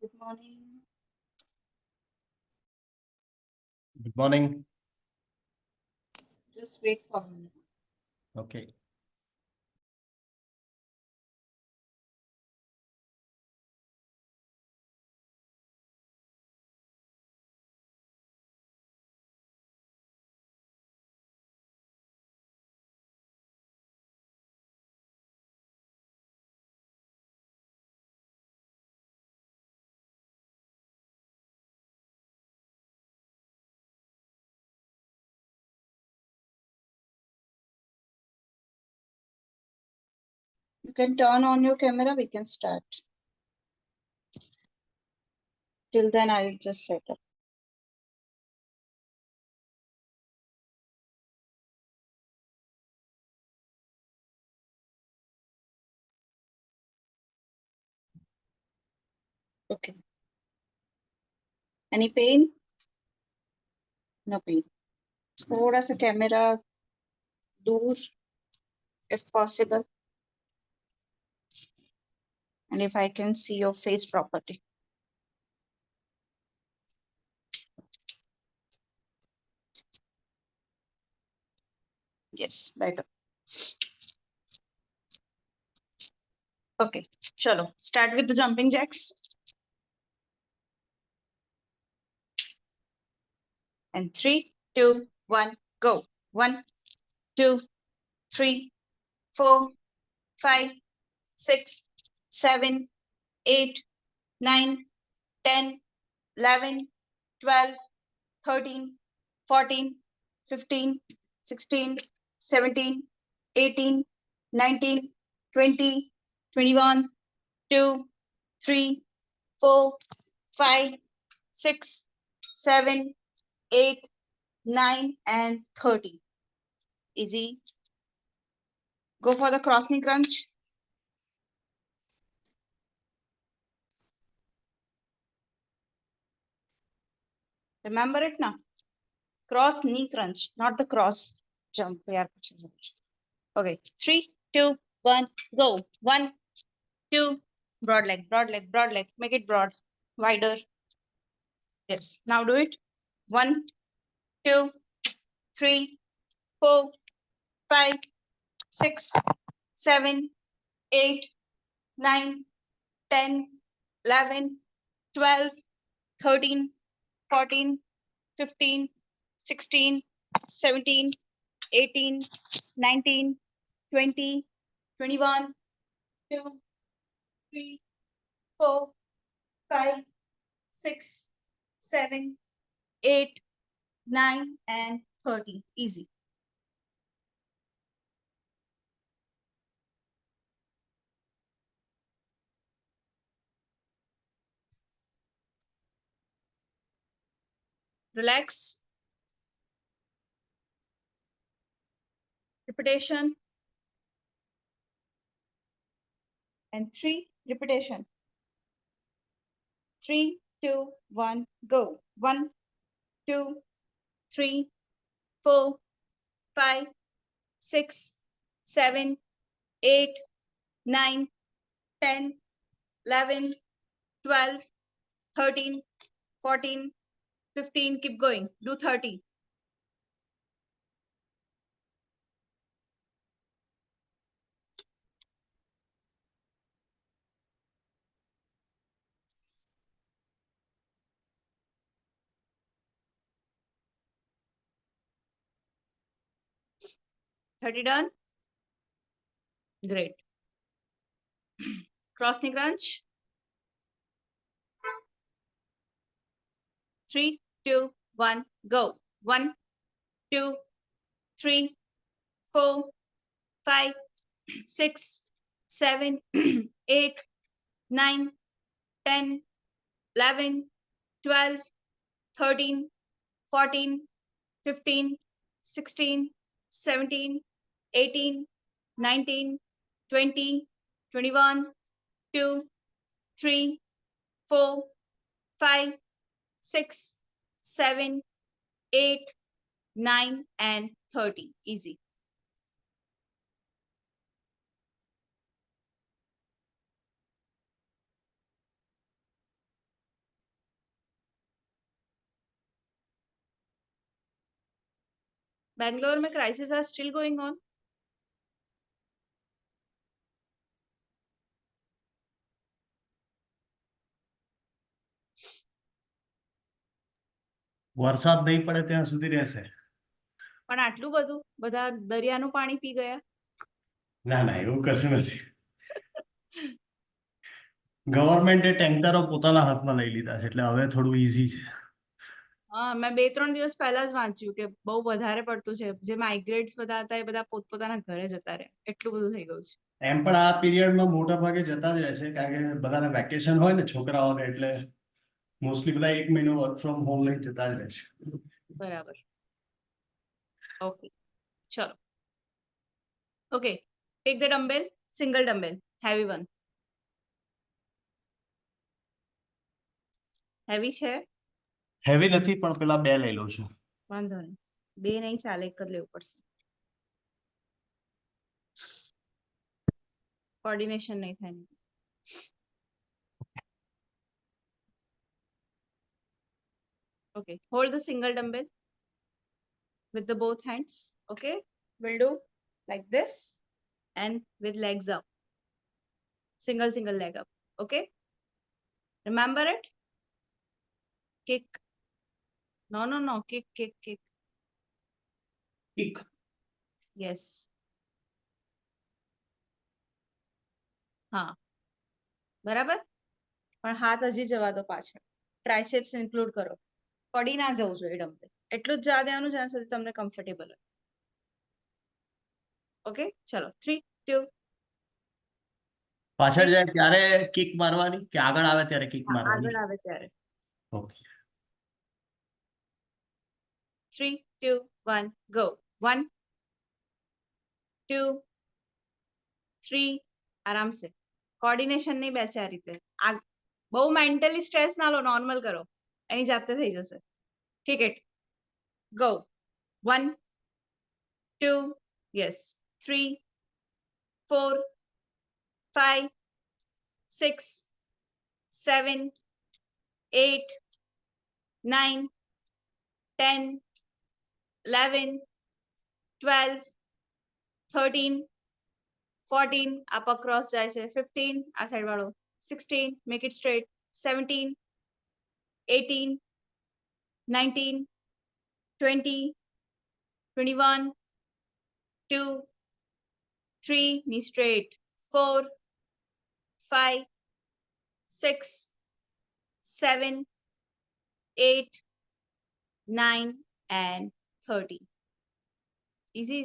Good morning. Good morning. Just wait for a minute. Okay. You can turn on your camera. We can start. Till then, I'll just set up. Okay. Any pain? No pain. थोड़ा सा camera दूर, if possible, and if I can see your face properly. Yes, better. Okay, chalo. Start with the jumping jacks. And 3, 2, 1, go. 1, 2, 3, 4, 5, 6, 7, 8, 9, 10, 11, 12, 13, 14, 15, 16, 17, 18, 19, 20, 21, 2, 3, 4, 5, 6, 7, 8, 9, and 30. Easy. Go for the cross knee crunch. Remember it now. Cross knee crunch, not the cross jump. Okay, 3, 2, 1, go. 1, 2, broad leg, broad leg, broad leg. Make it broad, wider. Yes, now do it. 1, 2, 3, 4, 5, 6, 7, 8, 9, 10, 11, 12, 13, 14, 15, 16, 17, 18, 19, 20, 21, 2, 3, 4, 5, 6, 7, 8, 9, and 30. Easy. Relax. Repetition. And 3, repetition. 3, 2, 1, go. 1, 2, 3, 4, 5, 6, 7, 8, 9, 10, 11, 12, 13, 14, 15. Keep going. Do 30. Done? Great. Cross knee crunch. 3, 2, 1, go. 1, 2, 3, 4, 5, 6, 7, 8, 9, 10, 11, 12, 13, 14, 15, 16, 17, 18, 19, 20, 21, 2, 3, 4, 5, 6, 7, 8, 9, and 30. Easy. Bangalore में crises are still going on. વરસાદ નહીં પડે ત્યાં સુધી રહેશે. પણ આટલું બધું બધા દરિયાનું પાણી પી ગયા. ના ના એવું કશું નથી. ગવર્મેન્ટે ટેન્કરો પોતાના હાથમાં લઈ લીધા છે એટલે હવે થોડું ઈઝી છે. હા, મેં 2-3 દિવસ પહેલા જ વાંચ્યું કે બહુ વધારે પડતું છે. જે માઇગ્રેટ્સ બધા હતા એ બધા પોતપોતાના ઘરે જતા રહે. એટલું બધું થઈ ગયું છે. એમ પણ આ પીરિયડમાં મોટા ભાગે જતા જ રહેશે કારણ કે બધાને વેકેશન હોય ને છોકરાઓને એટલે મોસ્ટલી બધા 1 મહિનો વર્ક ફ્રોમ હોમ લઈને જતા જ રહેશે. બરાબર. ઓકે, ચલો. Okay, take the dumbbell, single dumbbell, heavy one. Heavy છે? હેવી નથી પણ પેલા 2 લઈ લઉં છું. વાંધો નહીં. 2 નહીં ચાલે, એક જ લેવું પડશે. કોર્ડિનેશન નહીં થાય. Okay, hold the single dumbbell with the both hands. Okay, we'll do like this and with legs up. Single leg up. Okay, remember it. Kick. No. Kick. Kick. Yes. હા, બરાબર. પણ હાથ હજી જવા દો પાછળ. ટ્રાઇસેપ્સ ઇન્ક્લુડ કરો. પડી ના જવું જોઈએ ડમ્બેલ. એટલું જ જવા દેવાનું જ્યાં સુધી તમને કમ્ફર્ટેબલ હોય. ઓકે, ચલો 3, 2. પાછળ જાય ત્યારે કિક મારવાની કે આગળ આવે ત્યારે કિક મારવાની? આગળ આવે ત્યારે. ઓકે. 3, 2, 1, go. 1, 2, 3. આરામ સે. કોર્ડિનેશન નહીં બેસે આ રીતે. બહુ મેન્ટલી સ્ટ્રેસ ના લો, નોર્મલ કરો. એની જાતે થઈ જશે. ઠીક છે. ગો. 1, 2, યસ. 3, 4, 5, 6, 7, 8, 9, 10, 11, 12, 13, 14. આ પગ ક્રોસ જાય છે. 15. આ સાઈડ વાળો. 16. Make it straight. 17, 18, 19, 20, 21, 2, 3. Knee straight. 4, 5, 6, 7, 8, 9, and 30. Easy.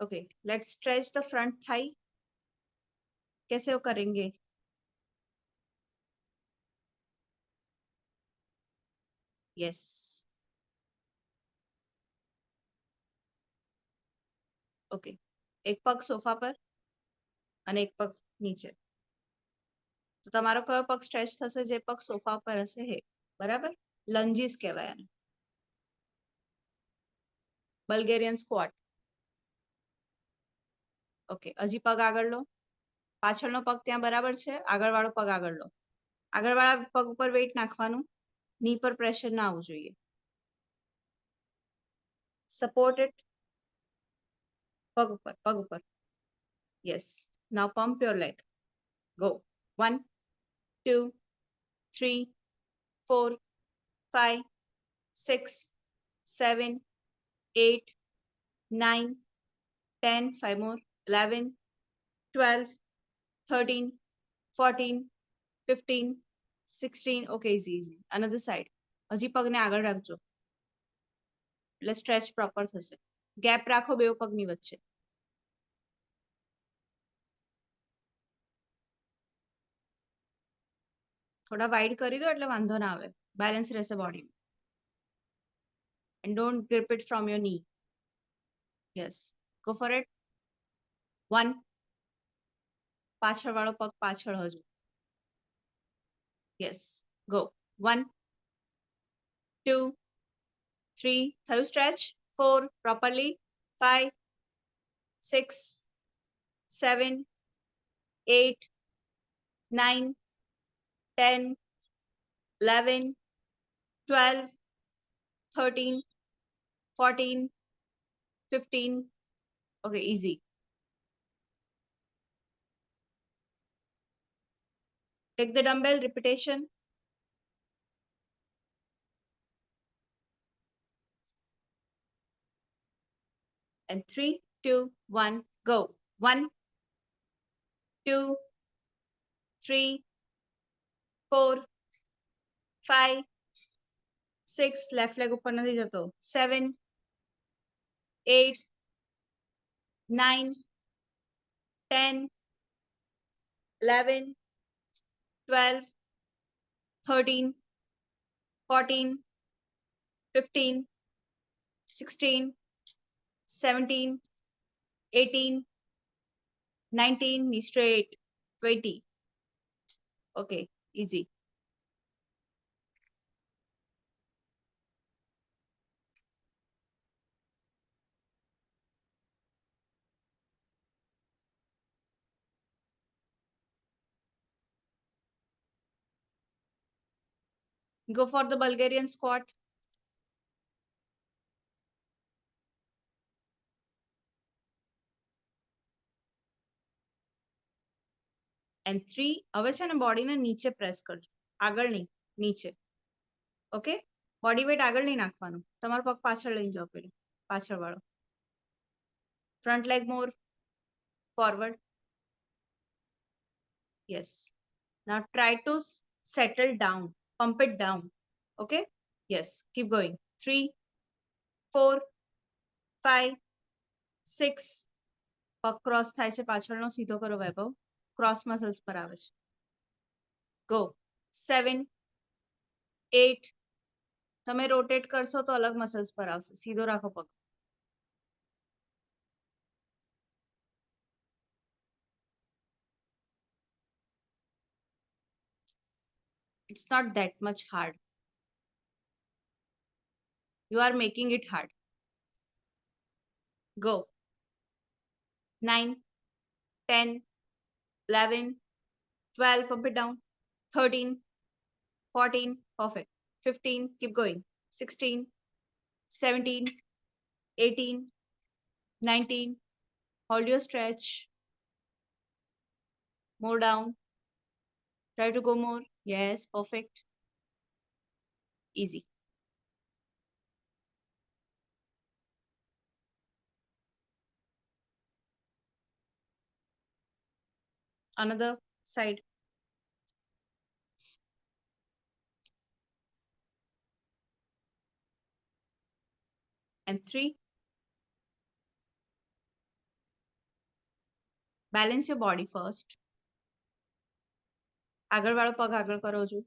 Okay, let's stretch the front thigh. कैसे वो करेंगे? Yes. Okay. એક પગ સોફા પર અને એક પગ નીચે. તો તમારો કયો પગ સ્ટ્રેચ થશે? જે પગ સોફા પર હશે હે. બરાબર? લંજીસ કહેવાય આને. Bulgarian squat. ઓકે, હજી પગ આગળ લો. પાછળનો પગ ત્યાં બરાબર છે. આગળવાળો પગ આગળ લો. આગળવાળા પગ ઉપર વેઇટ નાખવાનું. ની પર પ્રેશર ના આવવું જોઈએ. Support it. પગ ઉપર. Yes. Now pump your leg. Go. 1, 2, 3, 4, 5, 6, 7, 8, 9, 10, 5 more, 11, 12, 13, 14, 15, 16. Okay, easy. Another side. હજી પગને આગળ રાખજો. એટલે સ્ટ્રેચ પ્રોપર થશે. ગેપ રાખો બે પગની વચ્ચે. થોડા વાઇડ કરી દો એટલે વાંધો ના આવે. બેલેન્સ રહેશે body. And don't grip it from your knee. Yes. Go for it. 1. પાછળ વાળો પગ પાછળ હજુ. Yes. Go. 1, 2, 3. થયું stretch? 4 properly, 5, 6, 7, 8, 9, 10, 11, 12, 13, 14, 15. Okay, easy. Take the dumbbell, repetition. And 3, 2, 1, go. 1, 2, 3, 4, 5, 6, left leg ઉપર નથી જતો. 7, 8, 9, 10, 11, 12, 13, 14, 15, 16, 17, 18, 19, knee straight, 20. Okay, easy. Go for the Bulgarian squat. And 3, હવે છે ને બોડીને નીચે પ્રેસ કરજો, આગળ નહીં, નીચે. ઓકે, બોડી વેટ આગળ નહીં નાખવાનું, તમારો પગ પાછળ લઈને જાઓ, પેલું પાછળ વાળો. Front leg more forward. Yes. Now try to settle down, pump it down. Okay. Yes, keep going. 3, 4, 5, 6. પગ ક્રોસ થાય છે, પાછળનો સીધો કરો વૈભવ, ક્રોસ મસલ્સ પર આવે છે. ગો. 7, 8. તમે રોટેટ કરશો તો અલગ મસલ્સ પર આવશે, સીધો રાખો પગ. It's not that much hard. You are making it hard. Go. 9, 10, 11, 12, pump it down. 13, 14, perfect. 15, keep going. 16, 17, 18, 19, hold your stretch. More down. Try to go more. Yes, perfect. Easy. Another side. And 3. Balance your body first. આગળ વાળો પગ આગળ કરો છો.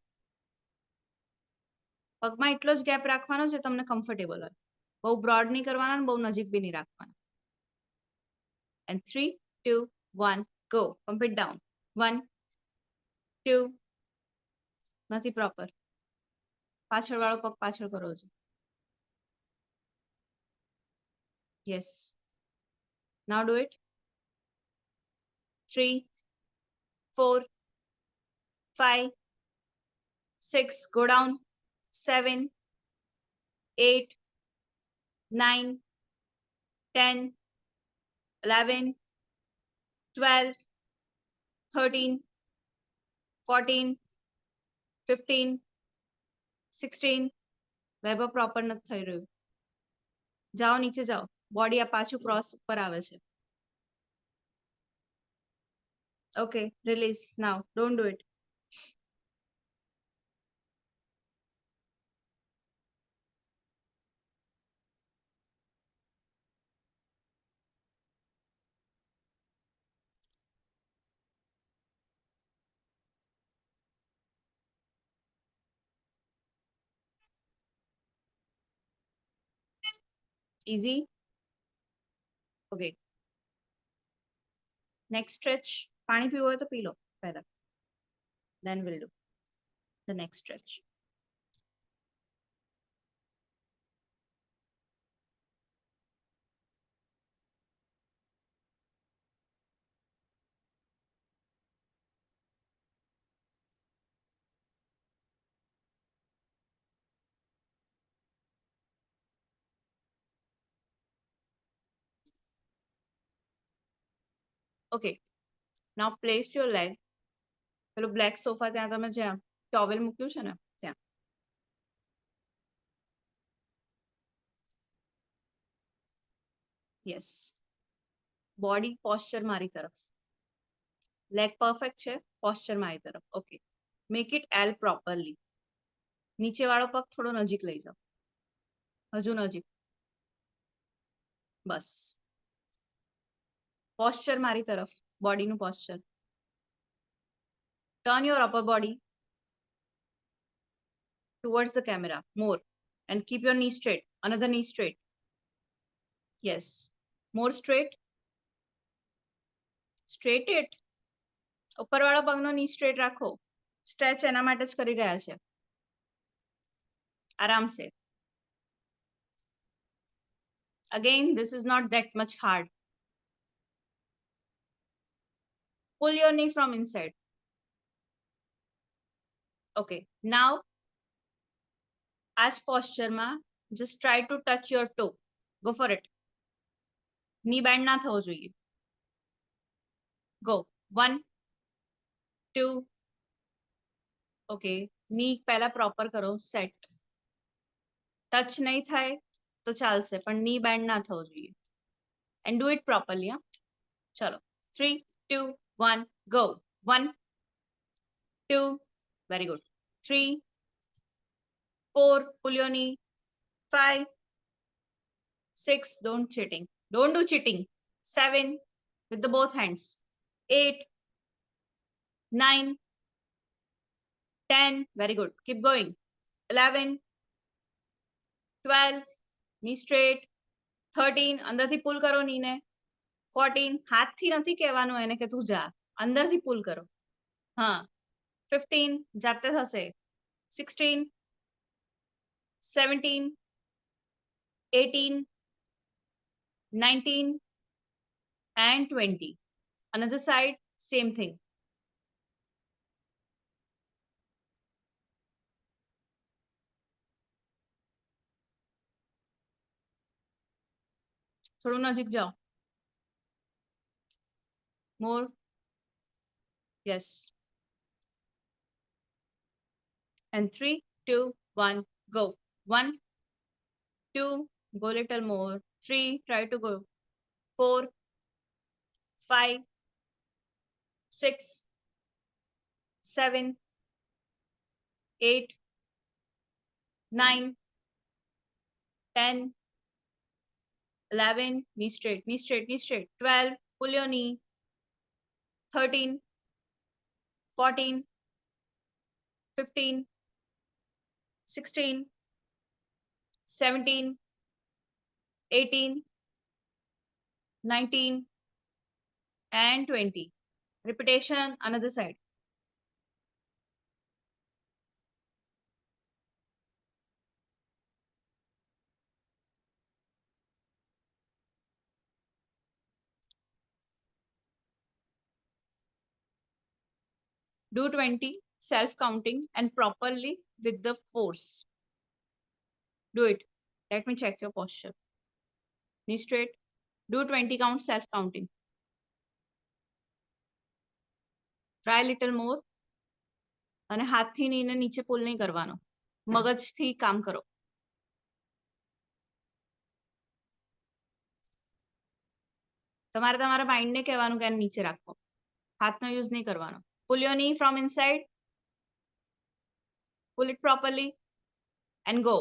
પગમાં એટલો જ gap રાખવાનો છે તમને કમ્ફર્ટેબલ હોય. બહુ બ્રોડ નહીં કરવાના ને બહુ નજીક બી નહીં રાખવાના. And 3, 2, 1, go. Pump it down. 1, 2. નથી proper. પાછળ વાળો પગ પાછળ કરો છો. Yes. Now do it. 3, 4, 5, 6. Go down. 7, 8, 9, 10, 11, 12, 13, 14, 15, 16. Web proper નથી થઈ રહ્યું. જાઓ નીચે જાઓ, બોડી આ પાછું ક્રોસ પર આવે છે. Okay, release now. Don't do it. Easy. Okay. Next stretch. પાણી પીવું હોય તો પી લો પહેલા. Then we'll do the next stretch. Okay. Now place your leg. પેલો બ્લેક સોફા ત્યાં તમે જ્યાં ટોવેલ મૂક્યું છે ને ત્યાં. યસ. બોડી પોસ્ચર મારી તરફ. લેગ પરફેક્ટ છે, પોસ્ચર મારી તરફ. Okay. Make it L properly. નીચે વાળો પગ થોડો નજીક લઈ જાઓ. હજુ નજીક. બસ. પોસ્ચર મારી તરફ, બોડીનું posture. Turn your upper body towards the camera more and keep your knee straight. Another knee straight. Yes. More straight. Straight it. ઉપરવાળો પગનો knee straight રાખો. સ્ટ્રેચ એના માટે જ કરી રહ્યા છે. આરામ સે. Again, this is not that much hard. Pull your knee from inside. Okay. Now, as posture માં just try to touch your toe. Go for it. Knee bend ના થવો જોઈએ. Go. 1, 2. Okay. Knee પહેલા proper કરો. Set. Touch નહીં થાય તો ચાલશે પણ knee bend ના થવો જોઈએ. And do it properly. Yeah? ચલો. 3, 2, 1, go. 1, 2. Very good. 3, 4. Pull your knee. 5, 6. Don't cheating. Don't do cheating. 7. With the both hands. 8, 9, 10. Very good. Keep going. 11, 12. Knee straight. 13. અંદરથી pull કરો knee ને. 14. હાથથી નથી કહેવાનું એને કે તું જા. અંદરથી pull કરો. હા. 15. જાતે થશે. 16, 17, 18, 19, and 20. Another side, same thing. થોડું નજીક જાઓ. More. Yes. And 3, 2, 1, go. 1, 2, go little more. 3, try to go. 4, 5, 6, 7, 8, 9, 10, 11, knee straight, knee straight, knee straight. 12, pull your knee. 13, 14, 15, 16, 17, 18, 19, and 20. Repetition, another side. Do 20 self-counting and properly with the force. Do it. Let me check your posture. Knee straight. Do 20 count self-counting. Try little more. અને હાથથી નીને નીચે પુલ નહીં કરવાનો. મગજથી કામ કરો. તમારે તમારા માઇન્ડને કહેવાનું કે નીચે રાખો. હાથનો યુઝ નહીં કરવાનો. Pull your knee from inside. Pull it properly and go.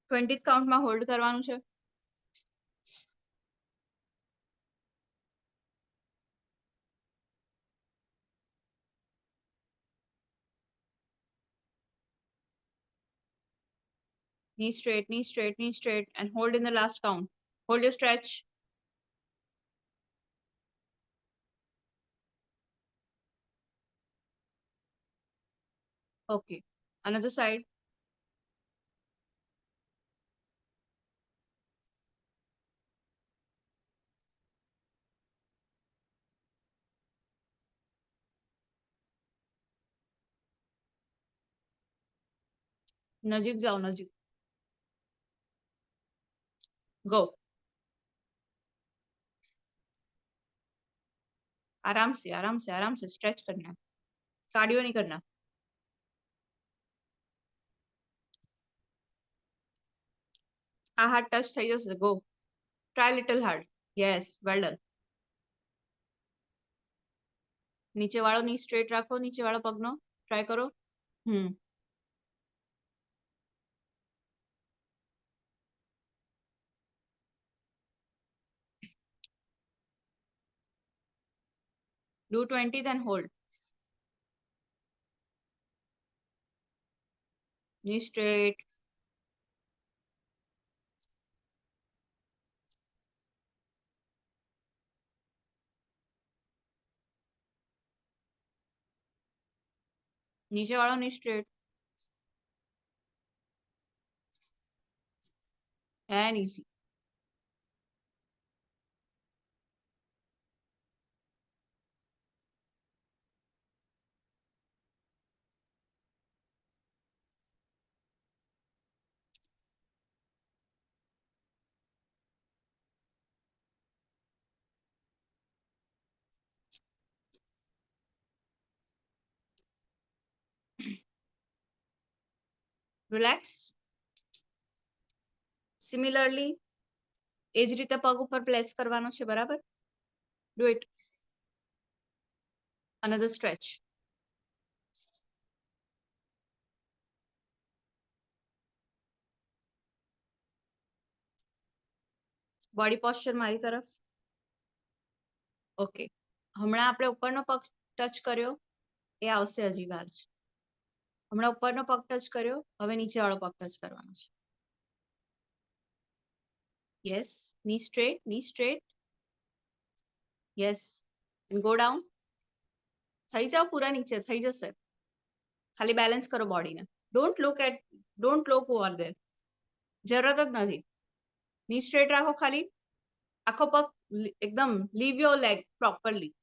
Twenty કાઉન્ટમાં હોલ્ડ કરવાનું છે. Knee straight, knee straight, knee straight, and hold in the last count. Hold your stretch. Okay. Another side. નજીક જાઓ, નજીક. Go. आराम से, आराम से, आराम से स्ट्रेच करना है, कार्डियो नहीं करना. આ હાર્ડ ટચ થઈ જશે. Go. Try little hard. Yes, well done. નીચે વાળો ની સ્ટ્રેટ રાખો, નીચે વાળો પગનો ટ્રાય કરો. Do 20, then hold. Knee straight. નીચે વાળો knee straight. And easy. Relax. Similarly, એ જ રીતે પગ ઉપર પ્લેસ કરવાનો છે, બરાબર? Do it. Another stretch. Body posture મારી તરફ. ઓકે. હમણાં આપણે ઉપરનો પગ ટચ કર્યો, એ આવશે, હજી વાર છે. હમણાં ઉપરનો પગ ટચ કર્યો, હવે નીચે વાળો પગ ટચ કરવાનો છે. યસ, ની સ્ટ્રેટ, ની સ્ટ્રેટ. Yes, go down. થઈ જાઓ પૂરા નીચે, થઈ જશે. ખાલી બેલેન્સ કરો બોડીને. Don't look over there. જરૂરત જ નથી. ની સ્ટ્રેટ રાખો ખાલી. આખો પગ એકદમ લીવ યોર લેગ પ્રોપરલી.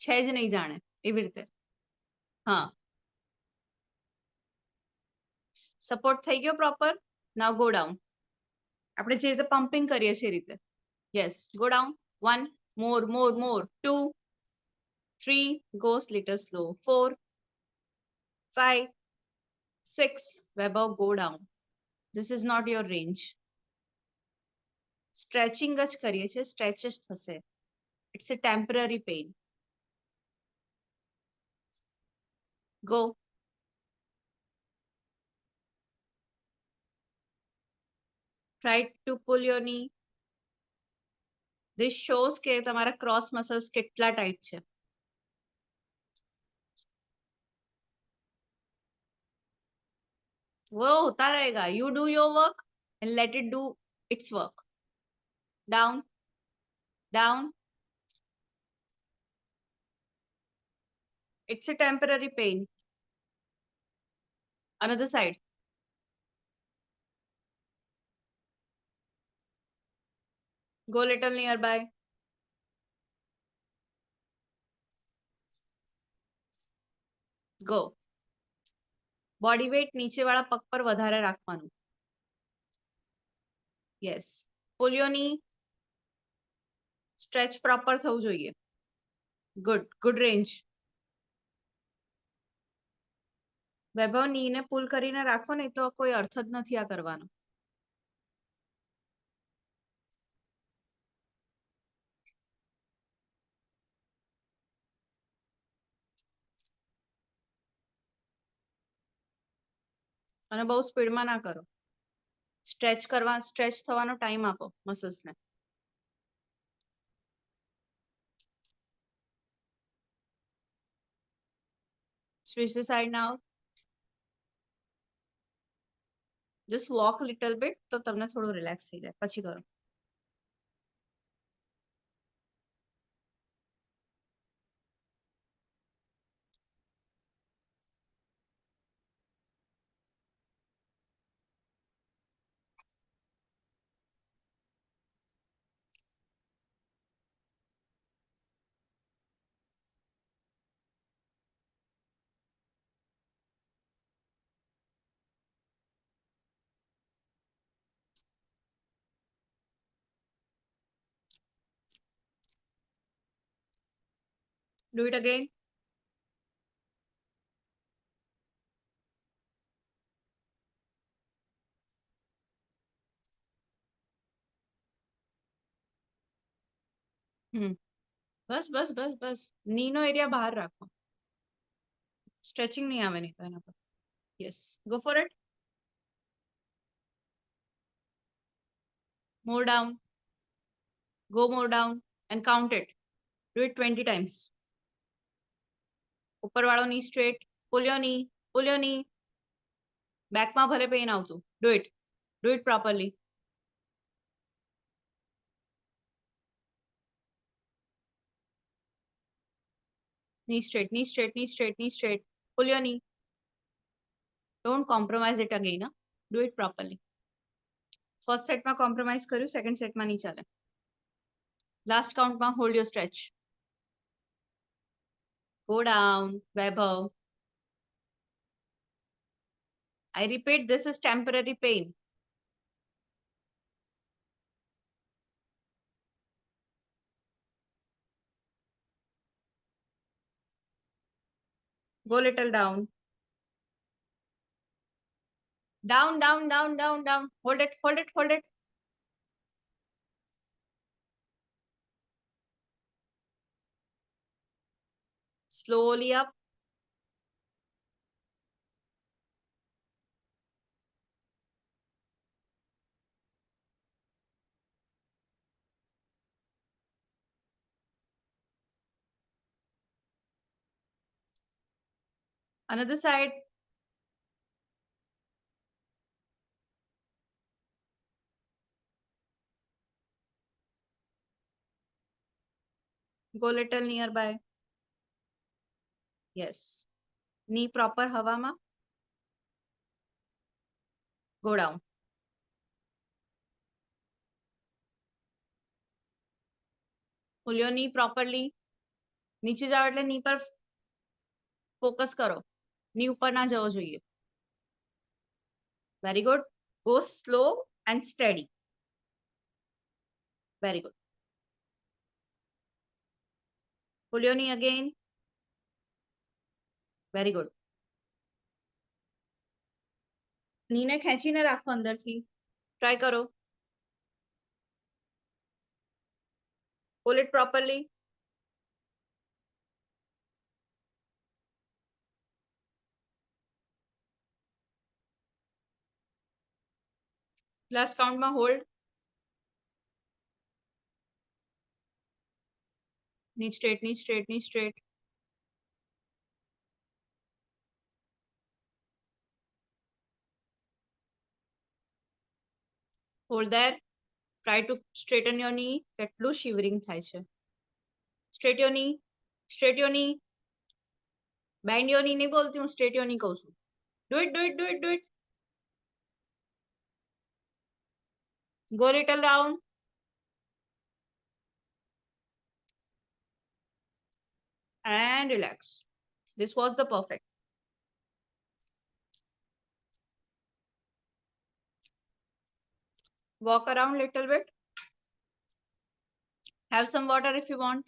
છે જ નહીં જાણે એવી રીતે. હા, સપોર્ટ થઈ ગયો પ્રોપર. નાઉ ગો ડાઉન. આપણે જે રીતે પમ્પિંગ કરીએ છીએ એ રીતે. Yes, go down. 1 more 2 3 goes little slow. 4 5 6 above, go down. This is not your range. Stretching જ કરીએ છીએ, સ્ટ્રેચ જ થશે. It's a temporary pain. Go. Try to pull your knee. This shows કે તમારા ક્રોસ મસલ્સ કેટલા tight છે. वो होता रहेगा. You do your work and let it do its work. Down, down. It's a temporary pain. Another side. Go little nearby. Go. Body weight નીચે વાળા પગ પર વધારે રાખવાનું. Yes, pull your knee. Stretch proper થવું જોઈએ. Good range. વૈભવ નીને પુલ કરીને રાખો, નહીં તો કોઈ અર્થ જ નથી આ કરવાનો. અને બહુ સ્પીડમાં ના કરો. સ્ટ્રેચ થવાનો ટાઈમ આપો મસલ્સને. Switch the side now. Just walk little bit, તો તમને થોડું રિલેક્સ થઈ જાય. પછી કરો. Do it again. Bus bus bus bus Nino area બહાર રાખો. સ્ટ્રેચિંગ નહીં આવે નહીં તો એના પર. Yes, go for it. More down. Go more down and count it. Do it 20 times. ઉપર વાળો ની straight. Pull your knee. Pull your knee. બેકમાં ભલે પેઇન આવતું. Do it. Do it properly. Knee straight, knee straight, knee straight, knee straight. Pull your knee. Don't compromise it again. Huh? Do it properly. First સેટમાં compromise કર્યું, second સેટમાં નહીં ચાલે. Last કાઉન્ટમાં hold your stretch. Go down, Vaibhav. I repeat, this is temporary pain. Go little down. Down, down, down, down, down. Hold it, hold it, hold it. Slowly up. Another side. Go little nearby. Yes. Knee proper હવામાં. Go down. Pull your knee properly. નીચે જાઓ એટલે knee પર focus કરો. knee ઉપર ના જવો જોઈએ. Very good. Go slow and steady. Very good. Pull your knee again. Very good. knee ને ખેંચીને રાખો અંદરથી. Try કરો. Pull it properly. Last count માં hold. Knee straight, knee straight, knee straight. Hold there. Try to straighten your knee. કેટલું shivering થાય છે. Straight your knee. Straight your knee. Bend your knee નહીં બોલતી હું, straight your knee કહું છું. Do it, do it, do it, do it. Go little down. And relax. This was the perfect. Walk around little bit. Have some water if you want.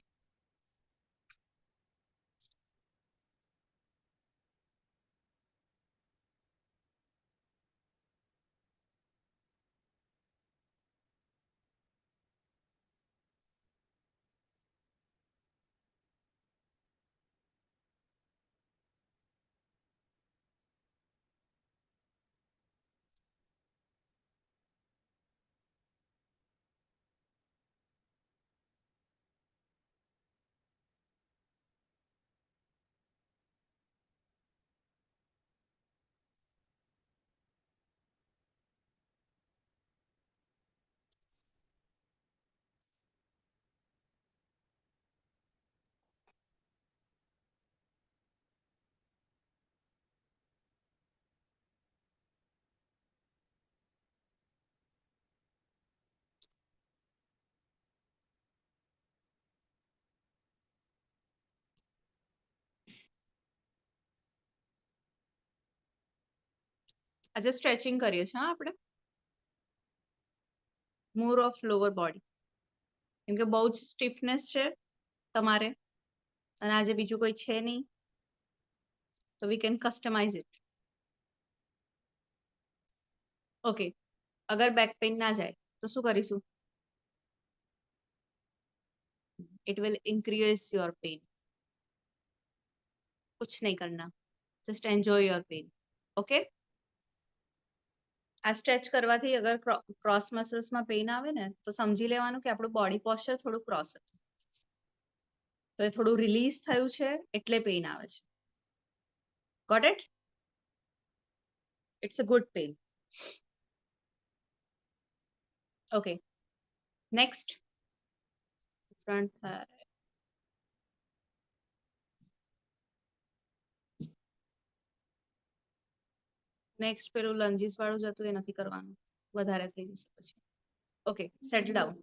આજે stretching કરીએ છીએ આપણે. More of lower body. કેમ કે બહુ જ stiffness છે તમારે અને આજે બીજું કોઈ છે નહીં તો we can customize it. Okay, અગર બેક પેઇન ના જાય તો શું કરીશું? It will increase your pain. कुछ नहीं करना, just enjoy your pain. Okay, આ સ્ટ્રેચ કરવાથી અગર ક્રોસ મસલ્સમાં પેઇન આવે ને તો સમજી લેવાનું કે આપણું બોડી પોસ્ચર થોડું ક્રોસ હતું, તો એ થોડું રિલીઝ થયું છે એટલે પેઇન આવે છે. Got it? It's a good pain. Okay, next front thigh. Next પેલું લંજીસ વાળું જતું એ નથી કરવાનું, વધારે થઈ જશે પછી. Okay, settle down.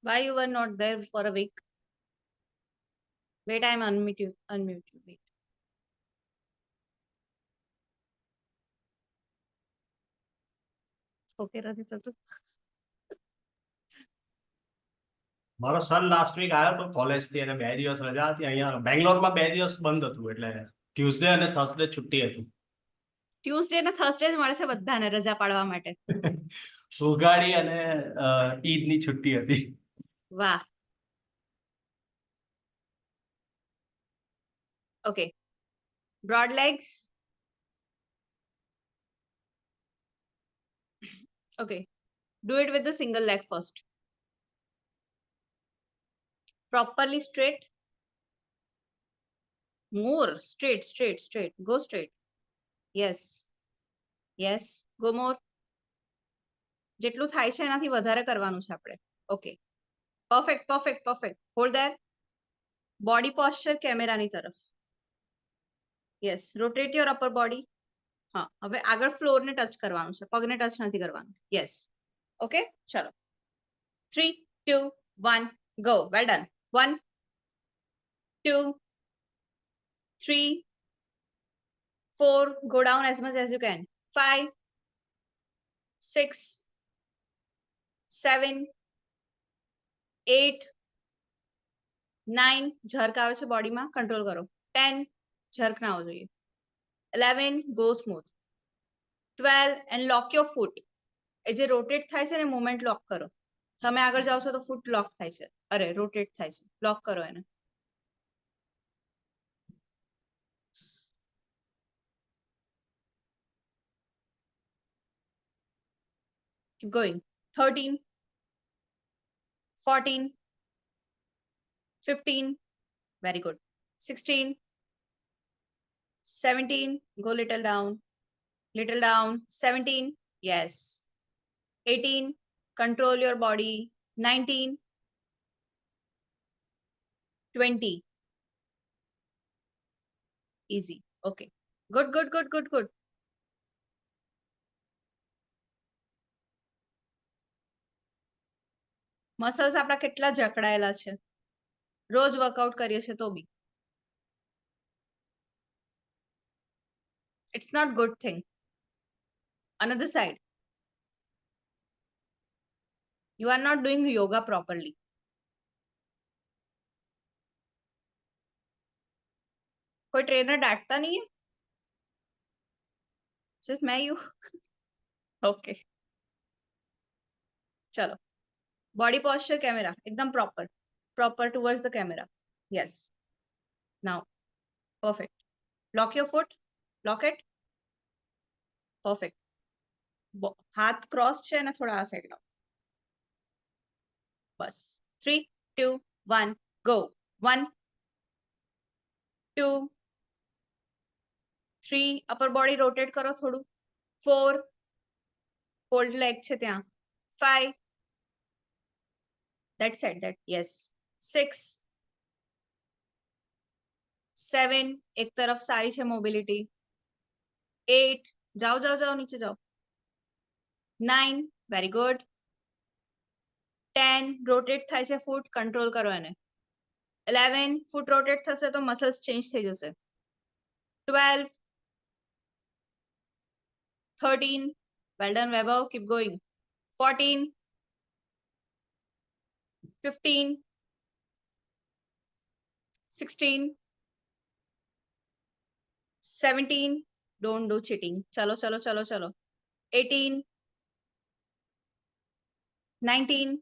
Why you were not there for a week? Wait, I'm unmute you. Wait. Okay, નથી થતું. મારો સન લાસ્ટ વીક આવ્યો તો કોલેજ થી અને 2 દિવસ રજા હતી. અહીંયા બેંગ્લોરમાં 2 દિવસ બંધ હતું એટલે ટ્યુઝડે અને થર્સડે છુટ્ટી હતી. ટ્યુઝડે ને થર્સડે જ મળે છે બધાને રજા પાડવા માટે. ઉગાડી અને ઈદની છુટ્ટી હતી. વાહ. Okay, broad legs. Okay, do it with the single leg first. Properly straight. More straight, straight, straight. Go straight. Yes, yes. Go more. જેટલું થાય છે એનાથી વધારે કરવાનું છે આપણે. Okay, perfect, perfect, perfect. Hold there. Body posture કેમેરાની તરફ. Yes, rotate your upper body. હા, હવે આગળ ફ્લોરને ટચ કરવાનું છે, પગને ટચ નથી કરવાનું. યસ. ઓકે, ચલો. 3, 2, 1, go. Well done. 1, 2, 3, 4. Go down as much as you can. 5, 6, 7, 8, 9. ઝર્ક આવે છે બોડીમાં, કંટ્રોલ કરો. 10. ઝર્ક ના આવવો જોઈએ. 11. Go smooth. 12. And lock your foot. એ જે રોટેટ થાય છે ને મુવમેન્ટ લોક કરો. તમે આગળ જાઓ છો તો ફૂટ લોક થાય છે, અરે રોટેટ થાય છે. લોક કરો એને. Keep going. 13, 14, 15. Very good. 16, 17. Go little down. Little down. 17. Yes. 18. Control your body. 19, 20. Easy. Okay. Good, good, good, good, good. Muscles આપણા કેટલા જકડાયેલા છે, રોજ વર્કઆઉટ કરીએ છીએ તો બી. It's not good thing. Another side. You are not doing yoga properly. कोई trainer डांटता नहीं है? सिर्फ मैं ही हूँ. ओके, चलो. बॉडी पोस्चर कैमरा एकदम proper, proper towards the camera. Yes. Now perfect. Lock your foot. Lock it. Perfect. हाथ cross છે ને થોડા આ સાઈડ લાવો. બસ. 3, 2, 1, go. 1, 2, 3. અપર બોડી રોટેટ કરો થોડું. 4. હોલ્ડ લેગ છે ત્યાં. 5. that side, that. Yes. 6, 7. એક તરફ સારી છે મોબિલિટી. 8. જાઓ જાઓ જાઓ નીચે જાઓ. 9. very good. 10 રોટેટ થાય છે ફૂટ, કંટ્રોલ કરો એને. 11 ફૂટ રોટેટ થશે તો મસલ્સ ચેન્જ થઈ જશે. 12 13 well done Vaibhav, keep going. 14 15 16 17 don't do cheating. Chalo chalo chalo chalo. 18 19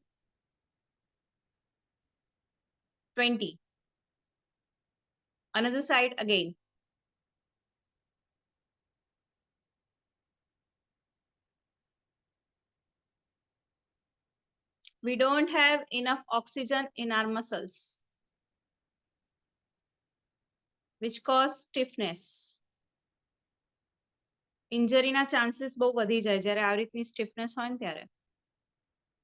20 another side again. We don't have enough oxygen in our muscles, which cause stiffness. ઇન્જરીના chances બહુ વધી જાય જ્યારે આવી રીતની સ્ટીફનેસ હોય ને ત્યારે.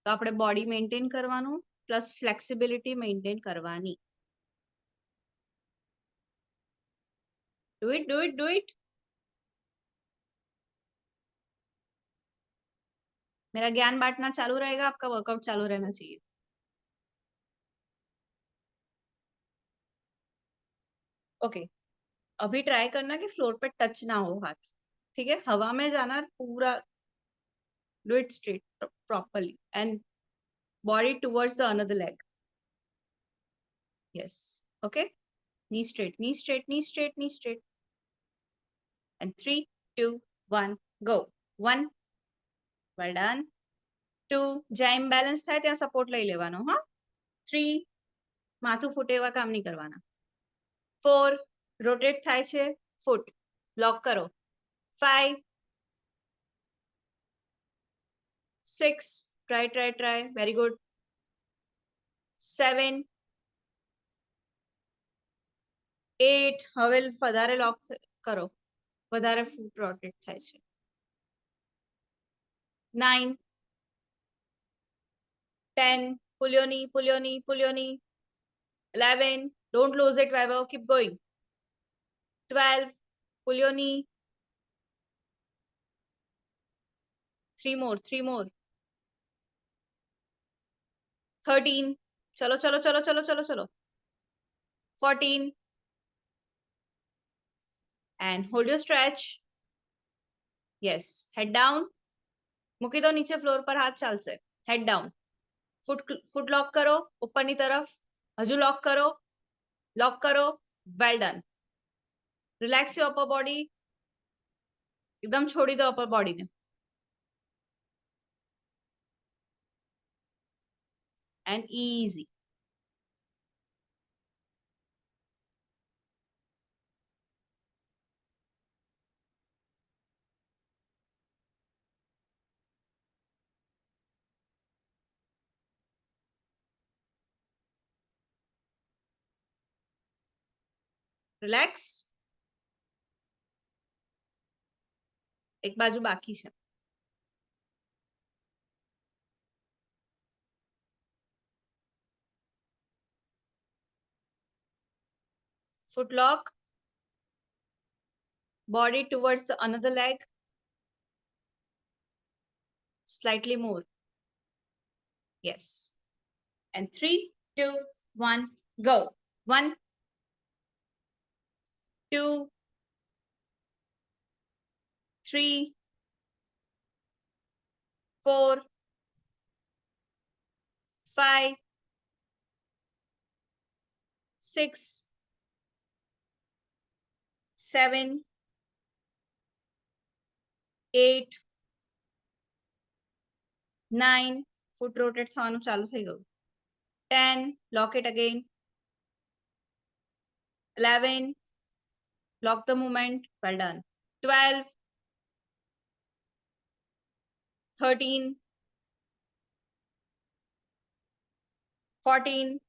તો આપણે બોડી મેન્ટેન કરવાનું પ્લસ ફ્લેક્સિબિલિટી મેન્ટેન કરવાની. Do it. मेरा ज्ञान बांटना चालू रहेगा, आपका वर्कआउट चालू रहना चाहिए. ओके अभी ट्राई करना कि फ्लोर पे टच ना हो हाथ. ठीक है, हवा में जाना पूरा. Do it straight properly and body towards the another leg. Yes. Okay. Knee straight, knee straight, knee straight, knee straight. And 3 2 1 go. 1 well done. 2 જ્યાં imbalance થાય ત્યાં સપોર્ટ લઈ લેવાનો. હા. 3 માથું ફૂટે એવા કામ નહીં કરવાના. 4 રોટેટ થાય છે ફૂટ, લોક કરો. 5 6 try very good. 7 8 હવે વધારે લોક કરો, વધારે ફૂટ રોટેટ થાય છે. 9 10 pull your knee, pull your knee, pull your knee. 11 don't lose it Vaibhav, keep going. 12 pull your knee. 3 more 13 chalo chalo chalo chalo chalo chalo. 14 and hold your stretch. Yes, head down. મૂકી દો નીચે floor પર, હાથ ચાલશે. હેડ down. ફૂટ લોક કરો ઉપરની તરફ, હજુ લોક કરો. Well done. Relax your upper body. એકદમ છોડી દો અપર બોડીને. And easy. રિલેક્સ. એક બાજુ બાકી છે. Foot lock. Body towards the another leg. Slightly more. Yes. And 3 2 1 go. 1 2 3 4 5 6 7 8 9 foot rotate થવાનું ચાલુ થઈ ગયું. 10 lock it again. 11 lock the movement, well done. 12 13 14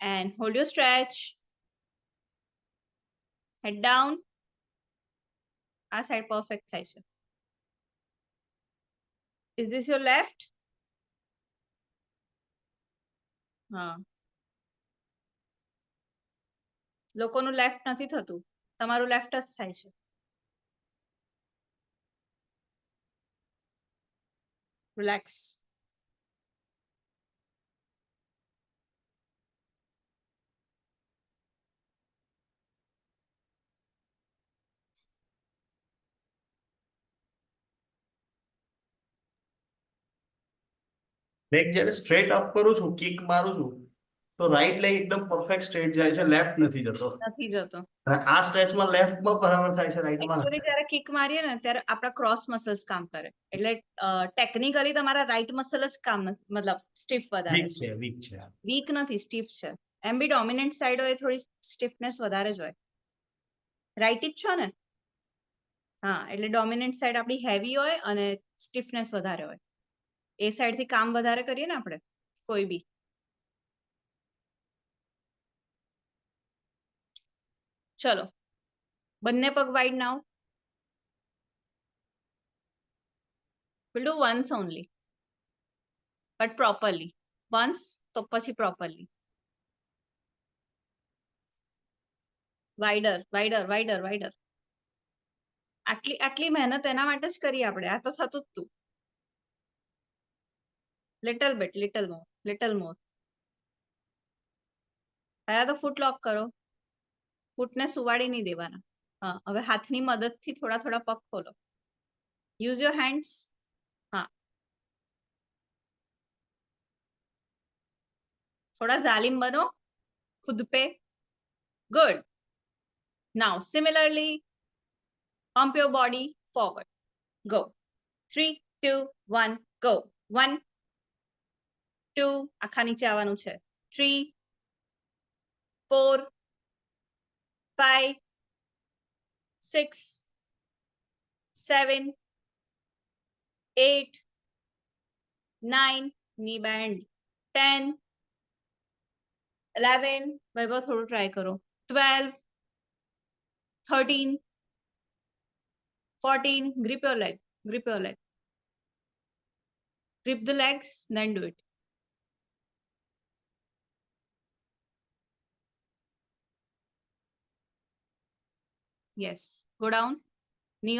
and hold your stretch. Head down. આ side perfect થાય છે. Is this your left? હા, લોકોનું left નથી થતું, તમારું લેફ્ટ જ થાય છે. રિલેક્સ. લેગ જ્યારે સ્ટ્રેટ અપ કરું છું, કિક મારું છું, તો રાઈટ લેગ એકદમ પરફેક્ટ સ્ટ્રેટ જાય છે, લેફ્ટ નથી જતો. નથી જતો. અને આ સ્ટ્રેચમાં લેફ્ટમાં બરાબર થાય છે, રાઈટમાં એકચ્યુઅલી જ્યારે કિક મારીએ ને ત્યારે આપણા ક્રોસ મસલ્સ કામ કરે, એટલે ટેકનિકલી તમારા રાઈટ મસલ જ કામ નથી, મતલબ સ્ટીફ વધારે વીક છે. છે, વીક છે. વીક નથી, સ્ટીફ છે. એમ બી ડોમિનન્ટ સાઈડ હોય થોડી સ્ટીફનેસ વધારે જ હોય. રાઈટ જ છો ને? હા, એટલે ડોમિનન્ટ સાઈડ આપણી હેવી હોય અને સ્ટીફનેસ વધારે હોય. એ સાઈડ થી કામ વધારે કરીએ ને આપણે કોઈ બી. ચલો, બંને પગ wide નાઓ. we'll do once only, but properly. Once તો પછી properly. wider wider wider wider. આટલી મહેનત એના માટે જ કરી આપણે, આ તો થતું જ તું. લિટલ બિટ, લિટલ મોર. પહેલા તો ફૂટ લોક કરો, ફૂટને સુવાડી નહીં દેવાના. હા, હવે હાથની મદદથી થોડા થોડા પગ ખોલો. Use your hands. હા, થોડા જાલિમ બનો खुद पे. Good. Now similarly pump your body forward. Go. 3 2 1 go. 1 2 આખા નીચે આવવાનું છે. 3 4 5 6 7 8 9 knee bend. 10 11 વૈભવ થોડું ટ્રાય કરો. 12 13 14 grip your leg, grip your leg. Grip the legs, then do it. Yes, go down. knee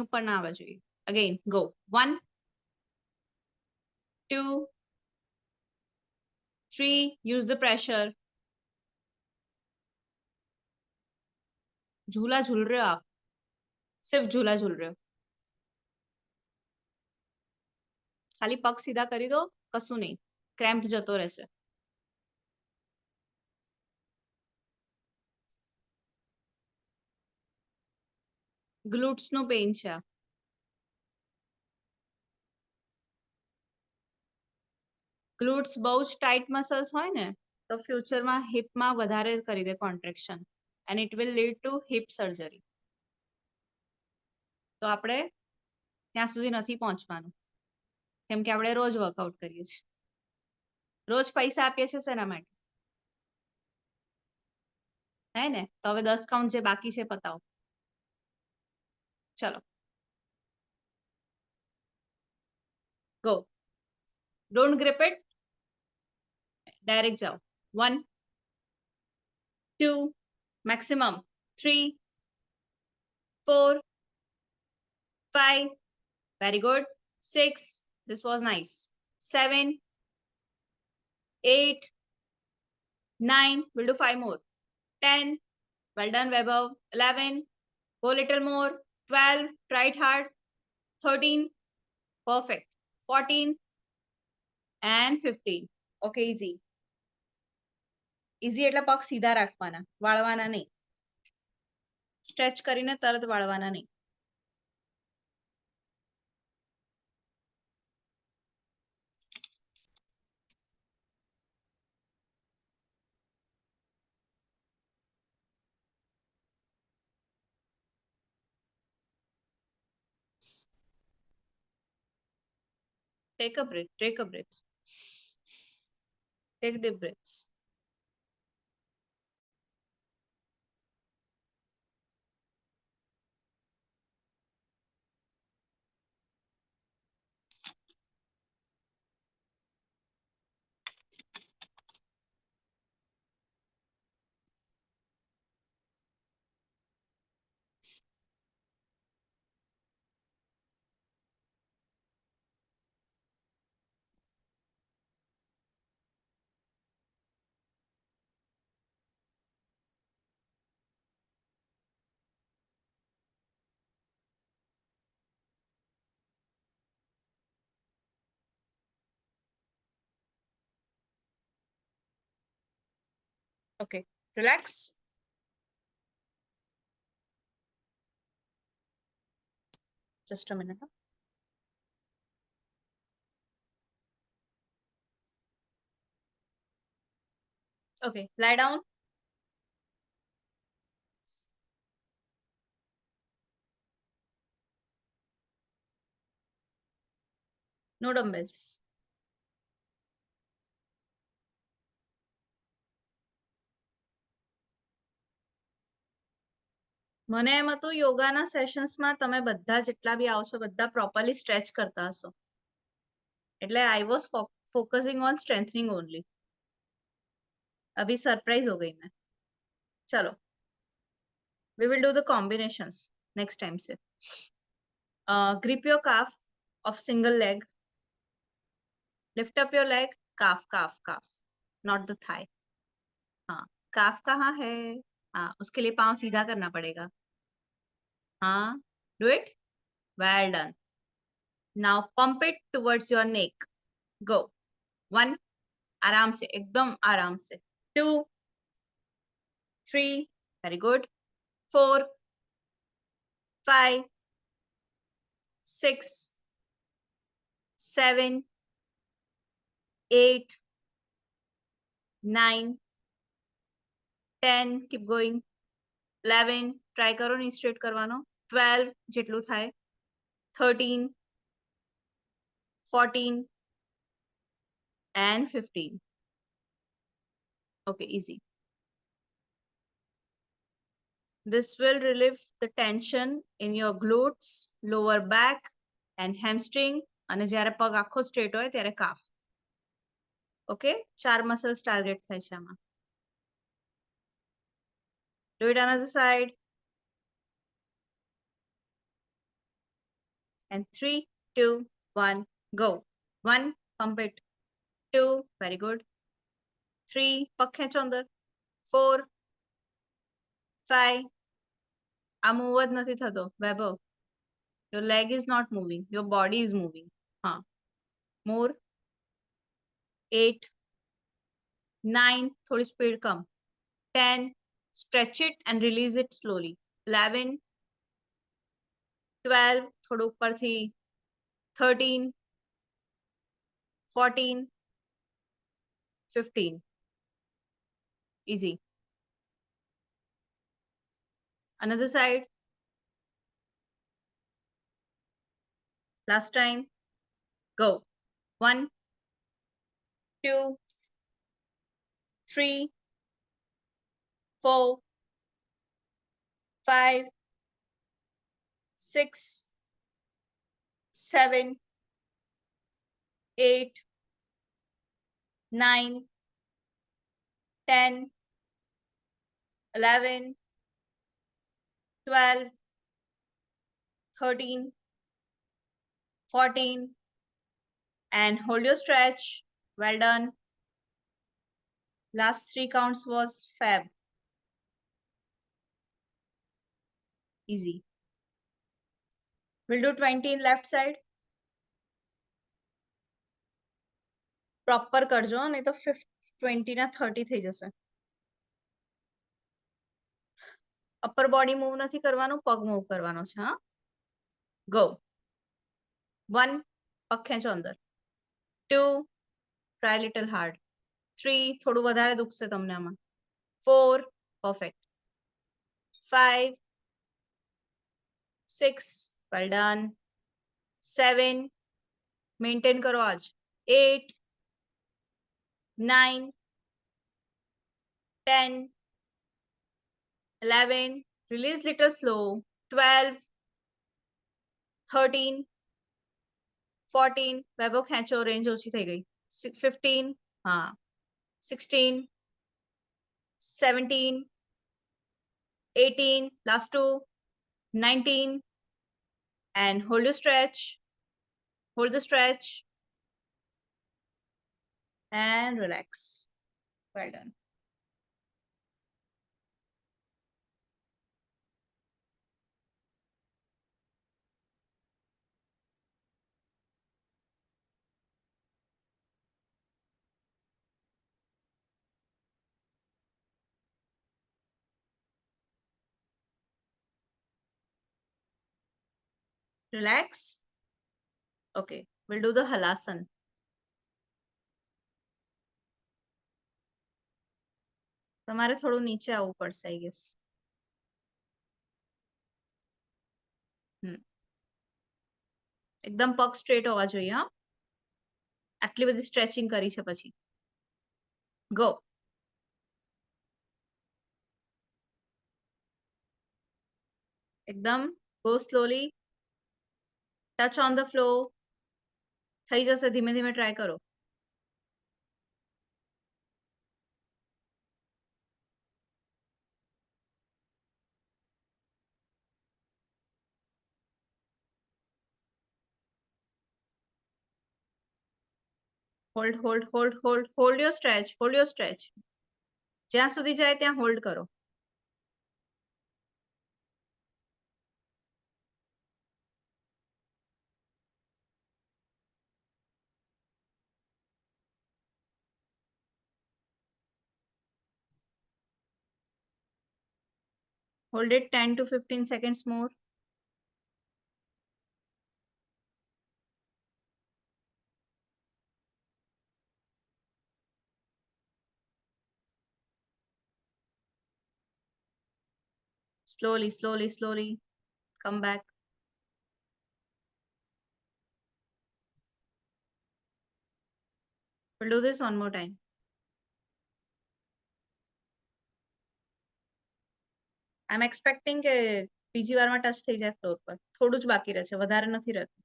ઉપર ના આવવા જોઈએ. Again, go. 1 2 3 use the pressure. झूला झूल रहे हो आप, सिर्फ झूला झूल रहे हो. ખાલી પગ સીધા કરી દો, કશું નહીં, ક્રેમ્પ જતો રહેશે. ગ્લુટ્સ નું પેઇન છે આ. ગ્લુટ્સ બહુ જ ટાઈટ મસલ્સ હોય ને તો ફ્યુચરમાં હિપમાં વધારે કરી દે contraction, and it will lead to hip surgery. તો આપણે ત્યાં સુધી નથી પહોંચવાનું, કેમ કે આપણે રોજ વર્કઆઉટ કરીએ છીએ, રોજ પૈસા આપીએ છીએ શેના માટે? હે ને? તો હવે 10 કાઉન્ટ જે બાકી છે પતાવો. ચલો, go. Don't grip it, direct જાઓ. 1 2 maximum 3 4 5 very good 6 this was nice 7 8 9 we'll do 5 more 10 well done Vaibhav 11 go little more 12 try it hard 13 perfect 14 and 15 okay easy એટલે પગ સીધા રાખવાના, વાળવાના નહીં. સ્ટ્રેચ કરીને તરત વાળવાના નહીં. Take a breath, take a breath. Take deep breaths. Okay, relax. Just a minute. Okay, lie down. No dumbbells. મને એમ હતું યોગાના સેશન્સમાં તમે બધા જેટલા બી આવશો બધા પ્રોપરલી સ્ટ્રેચ કરતા હશો એટલે I was focusing on strengthening only अभी सरप्राइज हो गई मैं चलो we will do the combinations next time से grip your calf of single leg lift up your leg calf not the thigh हाँ calf कहाँ है हाँ उसके लिए पाँव सीधा करना पड़ेगा हाँ do it well done now pump it towards your neck go 1 आराम से एकदम आराम से 2 3 very good 4 5 6 7 8 9 10 keep going 11 try કરો ની સ્ટ્રેટ કરવાનો 12 જેટલું થાય 13 14 and 15 okay easy this will relieve the tension in your glutes lower back and hamstring અને જ્યારે પગ આખો સ્ટ્રેટ હોય ત્યારે કાફ ઓકે 4 મસલ્સ ટાર્ગેટ થાય છે આમાં do it another side and 3 2 1 go 1 pump it 2 very good 3 પગ ખેંચો અંદર 4 5 આ મૂવ જ નથી થતો વૈભવ your leg is not moving your body is moving હા more 8 9 थोड़ी speed come 10 stretch it and release it slowly 11 12 थोड़ा ऊपर थी 13 14 15 easy another side last time go 1 2 3 4 5 6 7 8 9 10 11 12 13 14 and hold your stretch well done last 3 counts was fab easy we'll do 20 in left side proper કરજો નહીં તો 20 ના 30 થઈ જશે upper body move નથી કરવાનું પગ મૂવ કરવાનો છે હા ગો 1 પગ ખેંચો અંદર 2 ટ્રાય લિટલ હાર્ડ 3 થોડું વધારે દુખશે તમને આમાં 4 પરફેક્ટ 5 6 well done 7 મેન્ટેન કરો આજ 8 9 10 11 release little slow 12 13 14 વૈભવ ખેંચો રેન્જ ઓછી થઈ ગઈ 15 હા 16 17 18 last two 19 and hold your stretch hold the stretch and relax well done Relax. Okay, we'll do the halasan. તમારે થોડું નીચે આવવું પડશે આઈ ગેસ. એકદમ પગ સ્ટ્રેટ હોવા જોઈએ. હા, આટલી બધી સ્ટ્રેચિંગ કરી છે પછી. ગો. એકદમ go slowly. Touch on the floor. થઈ જશે, ધીમે ધીમે ટ્રાય કરો. Hold hold hold hold hold your stretch, hold your stretch. જ્યાં સુધી જાય ત્યાં હોલ્ડ કરો. Hold it 10 to 15 seconds more. Slowly, slowly, slowly. Come back. We'll do this one more time. I'm expecting કે બીજી વારમાં ટચ થઈ જાય ફ્લોર પર. થોડું જ બાકી રહેશે, વધારે નથી રહેતું.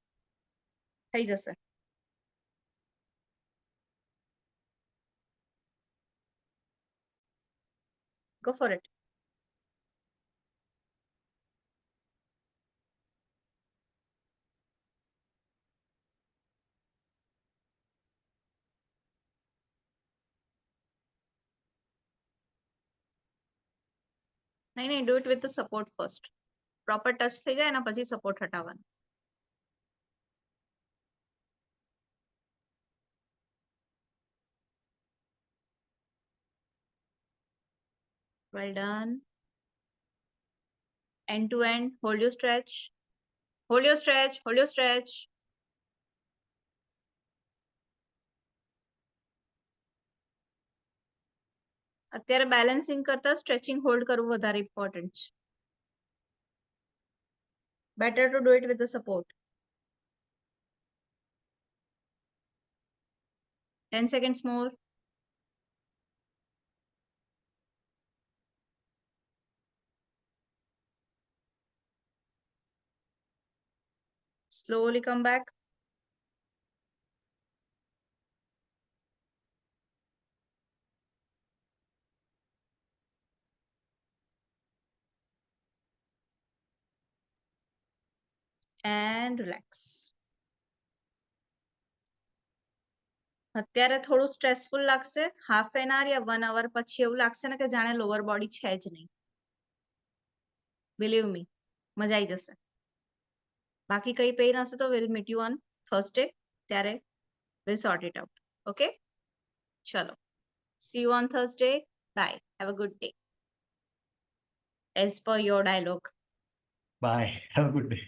થઈ જશે. Go for it. નહીં, do it with the support first. Proper touch થઈ જાય એના પછી support હટાવવાનું. Well done. End to end. Hold your stretch. Hold your stretch. Hold your stretch. અત્યારે બેલેન્સિંગ કરતા સ્ટ્રેચિંગ હોલ્ડ કરવું વધારે ઇમ્પોર્ટન્ટ છે. Better to do it with the support. 10 seconds more. Slowly come back. And relax. અત્યારે થોડું stressful લાગશે. Half an આવર yeah 1 hour પછી એવું લાગશે ને કે જાણે લોઅર બોડી છે જ નહીં. બિલીવ મી, મજા આવી જશે. બાકી કઈ પેઇન હશે તો will meet you on Thursday. ત્યારે will sort it out. Okay, ચલો. See you on Thursday. Bye. Have a good day. As per your dialogue. Bye, have a good day.